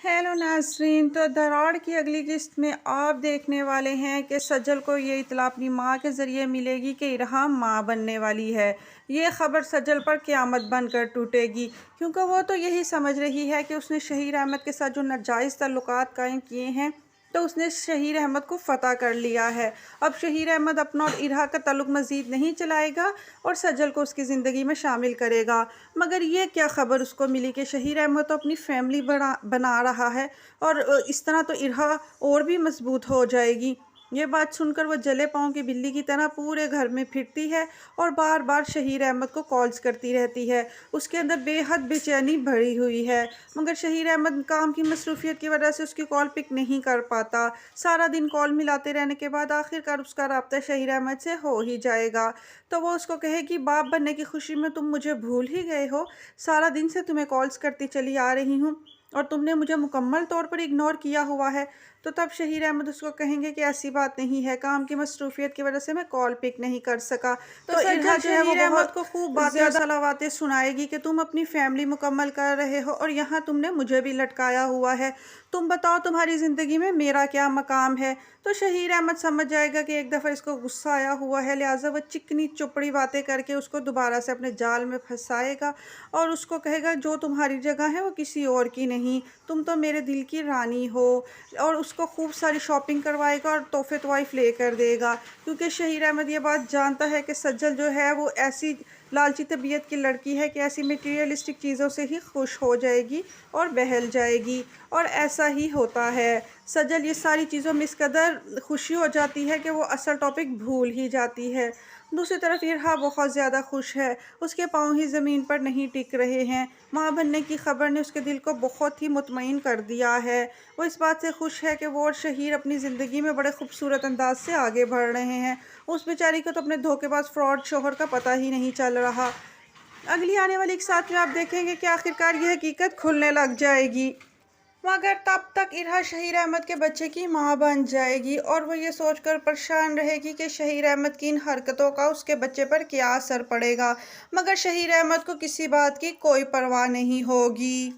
Hello नाज़रीन। तो दराड़ की अगली किस्त में आप देखने वाले हैं कि सज्जल को ये इत्तला अपनी माँ के ज़रिए मिलेगी कि इरहाम माँ बनने वाली है। ये ख़बर सज्जल पर क़यामत बनकर टूटेगी, क्योंकि वो तो यही समझ रही है कि उसने शहीर अहमद के साथ जो नाजायज़ ताल्लुकात कायम किए हैं, तो उसने शहीर अहमद को फ़तह कर लिया है। अब शहीर अहमद अपना और इरहा का ताल्लुक़ मज़ीद नहीं चलाएगा और सज्जल को उसकी ज़िंदगी में शामिल करेगा। मगर ये क्या ख़बर उसको मिली कि शहीर अहमद तो अपनी फ़ैमिली बना रहा है और इस तरह तो इरहा और भी मज़बूत हो जाएगी। ये बात सुनकर वो जले पाँव की बिल्ली की तरह पूरे घर में फिरती है और बार बार शहीर अहमद को कॉल्स करती रहती है। उसके अंदर बेहद बेचैनी भरी हुई है, मगर शहीर अहमद काम की मसरूफियत की वजह से उसकी कॉल पिक नहीं कर पाता। सारा दिन कॉल मिलाते रहने के बाद आखिरकार उसका राब्ता शहीर अहमद से हो ही जाएगा। तो वो उसको कहेगी, बाप बनने की खुशी में तुम मुझे भूल ही गए हो। सारा दिन से तुम्हें कॉल्स करती चली आ रही हूँ और तुमने मुझे मुकम्मल तौर पर इग्नोर किया हुआ है। तो तब शहीर अहमद उसको कहेंगे कि ऐसी बात नहीं है, काम की मसरूफियत की वजह से मैं कॉल पिक नहीं कर सका। तो इरहा जो है वो अहमद को खूब बातें और सलावातें सुनाएगी कि तुम अपनी फैमिली मुकम्मल कर रहे हो और यहाँ तुमने मुझे भी लटकाया हुआ है। तुम बताओ तुम्हारी ज़िंदगी में मेरा क्या मकाम है। तो शहीर अहमद समझ जाएगा कि एक दफ़ा इसको गुस्सा आया हुआ है, लिहाजा वह चिकनी चुपड़ी बातें करके उसको दोबारा से अपने जाल में फंसाएगा और उसको कहेगा, जो तुम्हारी जगह है वो किसी और की नहीं, तुम तो मेरे दिल की रानी हो। और उसको खूब सारी शॉपिंग करवाएगा और तोहफे तोइफ ले कर देगा, क्योंकि शहीर अहमद ये बात जानता है कि सज्जल जो है वो ऐसी लालची तबीयत की लड़की है कि ऐसी मटीरियलिस्टिक चीज़ों से ही खुश हो जाएगी और बहल जाएगी। और ऐसा ही होता है। सज्जल ये सारी चीज़ों में इस कदर खुशी हो जाती है कि वो असल टॉपिक भूल ही जाती है। दूसरी तरफ इरहा बहुत ज़्यादा खुश है, उसके पाँव ही ज़मीन पर नहीं टिक रहे हैं। माँ बनने की ख़बर ने उसके दिल को बहुत ही मुतमईन कर दिया है। वो इस बात से खुश है कि वो और शहीर अपनी ज़िंदगी में बड़े खूबसूरत अंदाज से आगे बढ़ रहे हैं। उस बेचारी को तो अपने धोखेबाज फ्रॉड शोहर का पता ही नहीं चल रहा। अगली आने वाली एक साथ में आप देखेंगे कि आखिरकार ये हकीकत खुलने लग जाएगी, मगर तब तक इरहा शहीर अहमद के बच्चे की माँ बन जाएगी और वो ये सोचकर परेशान रहेगी कि शहीर अहमद की इन हरकतों का उसके बच्चे पर क्या असर पड़ेगा। मगर शहीर अहमद को किसी बात की कोई परवाह नहीं होगी।